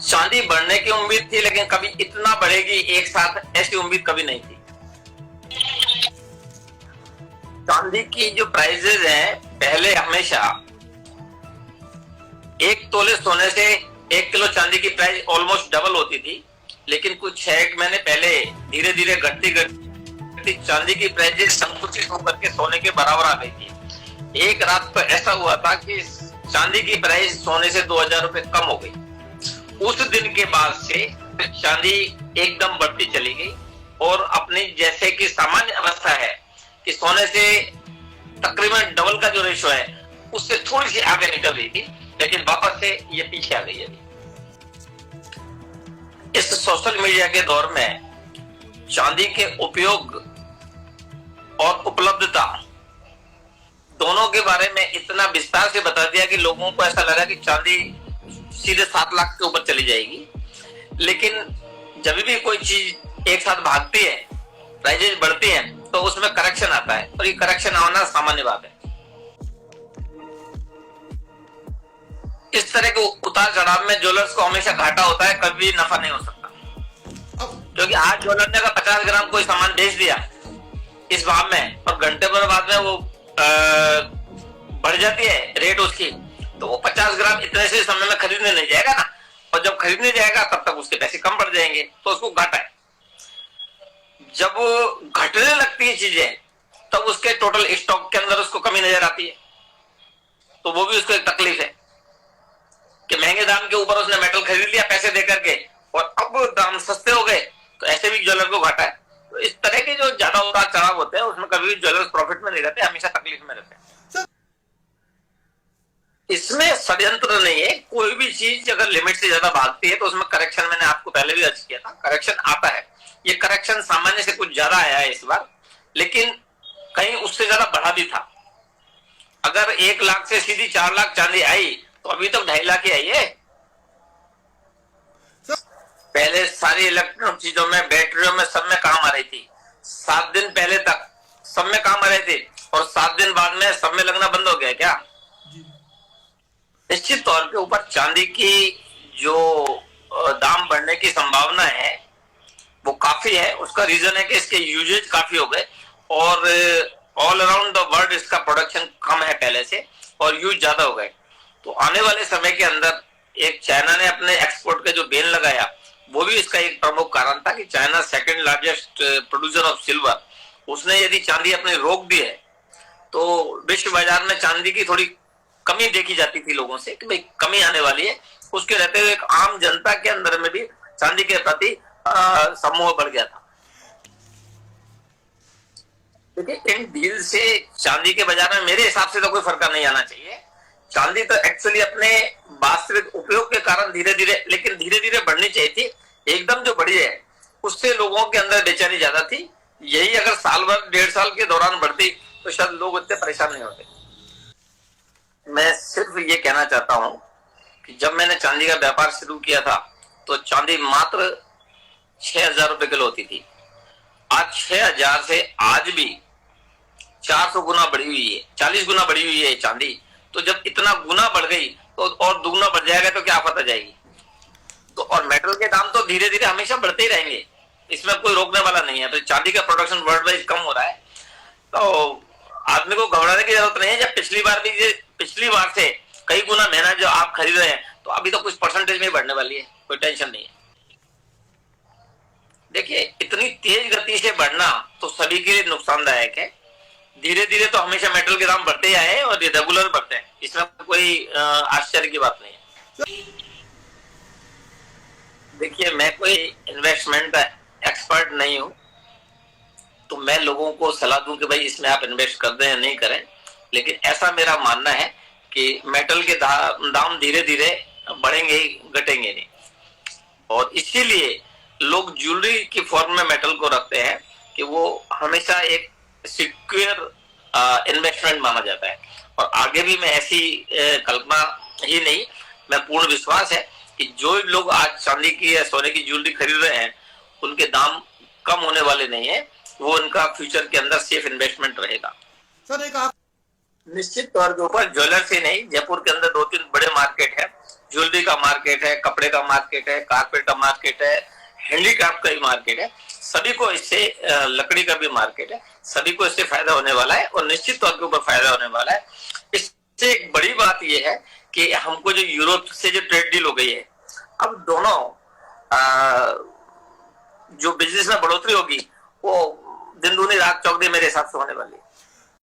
चांदी बढ़ने की उम्मीद थी, लेकिन कभी इतना बढ़ेगी एक साथ ऐसी उम्मीद कभी नहीं थी। चांदी की जो प्राइसेस हैं, पहले हमेशा 1 तोले सोने से 1 किलो चांदी की प्राइस ऑलमोस्ट डबल होती थी, लेकिन कुछ 6 महीने पहले धीरे धीरे घटती घटती चांदी की प्राइसेस संकुचित होकर के सोने के बराबर आ गई थी। एक रात तो ऐसा हुआ था कि चांदी की प्राइस सोने से 2000 रुपए कम हो गई। उस दिन के बाद से चांदी एकदम बढ़ती चली गई और अपनी जैसे कि सामान्य अवस्था है कि सोने से तकरीबन डबल का जो रेशो है उससे थोड़ी सी आगे निकल रही थी, लेकिन वापस से ये पीछे आ गई है। इस सोशल मीडिया के दौर में चांदी के उपयोग और उपलब्धता दोनों के बारे में इतना विस्तार से बता दिया कि लोगों को ऐसा लगा कि चांदी सीधे 7 लाख के ऊपर चली जाएगी। लेकिन जब भी कोई चीज एक साथ भागती है, प्राइजेस बढ़ती हैं, तो उसमें करेक्शन आता है और ये करेक्शन आना सामान्य बात है। इस तरह के उतार चढ़ाव में ज्वेलर्स को हमेशा घाटा होता है, कभी नफा नहीं हो सकता। क्योंकि आज ज्वेलर ने अगर 50 ग्राम कोई सामान बेच दिया इस भाव में और घंटे भर बाद में वो बढ़ जाती है रेट उसकी, तो वो 50 ग्राम इतने से समय में खरीदने नहीं जाएगा ना, और जब खरीदने जाएगा तब तक उसके पैसे कम पड़ जाएंगे, तो उसको घाटा है। जब घटने लगती है चीजें तब उसके टोटल स्टॉक के अंदर उसको कमी नजर आती है, तो वो भी उसको एक तकलीफ है कि महंगे दाम के ऊपर उसने मेटल खरीद लिया पैसे देकर के और अब दाम सस्ते हो गए, तो ऐसे भी ज्वेलर को घाटा है। तो इस तरह के जो ज्यादा उतार चढ़ाव होते हैं उसमें कभी भी ज्वेलर्स प्रॉफिट में नहीं रहते, हमेशा तकलीफ में रहते हैं। इसमें षड्यंत्र नहीं है, कोई भी चीज अगर लिमिट से ज्यादा भागती है तो उसमें करेक्शन, मैंने आपको पहले भी अर्ज किया था, करेक्शन आता है। ये करेक्शन सामान्य से कुछ ज्यादा आया है इस बार, लेकिन कहीं उससे ज्यादा बढ़ा भी था। अगर 1 लाख से सीधी 4 लाख चांदी आई तो अभी तक 2.5 लाख ही आई है। पहले सारी इलेक्ट्रॉनिक चीजों में, बैटरियों में, सब में काम आ रही थी। 7 दिन पहले तक सब में काम आ रहे थे और 7 दिन बाद में सब में लगना बंद हो गया क्या? निश्चित तौर के ऊपर चांदी की जो दाम बढ़ने की संभावना है वो काफी है। उसका रीजन है कि इसके यूजेज काफी हो गए और ऑल अराउंड द वर्ल्ड इसका प्रोडक्शन कम है पहले से और यूज ज्यादा हो गए। तो आने वाले समय के अंदर एक चाइना ने अपने एक्सपोर्ट का जो बैन लगाया वो भी इसका एक प्रमुख कारण था कि China second largest producer of silver, उसने यदि चांदी अपनी रोक दी है तो विश्व बाजार में चांदी की थोड़ी कमी देखी जाती थी लोगों से कि भाई कमी आने वाली है। उसके रहते हुए एक आम जनता के अंदर में भी चांदी के प्रति सम्मोह बढ़ गया था। देखिए, इन डील से चांदी के बाजार में मेरे हिसाब से तो कोई फर्क नहीं आना चाहिए। चांदी तो एक्चुअली अपने वास्तविक उपयोग के कारण धीरे धीरे, लेकिन धीरे धीरे बढ़नी चाहिए थी। एकदम जो बढ़ी है उससे लोगों के अंदर बेचैनी ज्यादा थी। यही अगर साल भर 1.5 साल के दौरान बढ़ती तो शायद लोग इतने परेशान नहीं होते। मैं सिर्फ ये कहना चाहता हूं कि जब मैंने चांदी का व्यापार शुरू किया था तो चांदी मात्र 6000 रुपए किलो होती थी। आज 6000 से आज भी 400 गुना बढ़ी हुई है, 40 गुना बढ़ी हुई है चांदी। तो जब इतना गुना बढ़ गई तो और दुगुना बढ़ जाएगा तो क्या आफत आ जाएगी। तो और मेटल के दाम तो धीरे धीरे हमेशा बढ़ते ही रहेंगे, इसमें कोई रोकने वाला नहीं है। तो चांदी का प्रोडक्शन वर्ल्ड वाइज कम हो रहा है, तो आदमी को घबराने की जरूरत नहीं है। जब पिछली बार से कई गुना महंगा जो आप खरीद रहे हैं तो अभी तो कुछ परसेंटेज में बढ़ने वाली है, कोई टेंशन नहीं है। देखिए, इतनी तेज गति से बढ़ना तो सभी के लिए नुकसानदायक है। धीरे धीरे तो हमेशा मेटल के दाम बढ़ते ही आए और ये रेगुलर बढ़ते हैं, इसमें कोई आश्चर्य की बात नहीं है। देखिए, मैं कोई इन्वेस्टमेंट एक्सपर्ट नहीं हूं, तो मैं लोगों को सलाह दूं कि भाई इसमें आप इन्वेस्ट कर दें या नहीं करें, लेकिन ऐसा मेरा मानना है कि मेटल के दाम धीरे धीरे बढ़ेंगे ही, घटेंगे नहीं। और इसीलिए लोग ज्वेलरी की फॉर्म में मेटल को रखते हैं कि वो हमेशा एक सिक्योर इन्वेस्टमेंट माना जाता है। और आगे भी मैं ऐसी कल्पना ही नहीं, मैं पूर्ण विश्वास है कि जो लोग आज चांदी की या सोने की ज्वेलरी खरीद रहे हैं उनके दाम कम होने वाले नहीं है, वो उनका फ्यूचर के अंदर सेफ इन्वेस्टमेंट रहेगा। सर, एक आप निश्चित तौर के ऊपर ज्वेलर्स ही नहीं, जयपुर के अंदर 2-3 बड़े मार्केट है ज्वेलरी का मार्केट है, कपड़े का मार्केट है, कारपेट का मार्केट है, हैंडीक्राफ्ट का भी मार्केट है, सभी को इससे लकड़ी का भी मार्केट है, सभी को इससे फायदा होने वाला है और निश्चित तौर के ऊपर फायदा होने वाला है। इससे एक बड़ी बात यह है कि हमको जो यूरोप से जो ट्रेड डील हो गई है, अब दोनों जो बिजनेस में बढ़ोतरी होगी वो दिन दूनी रात चौगनी मेरे हिसाब से होने वाली है।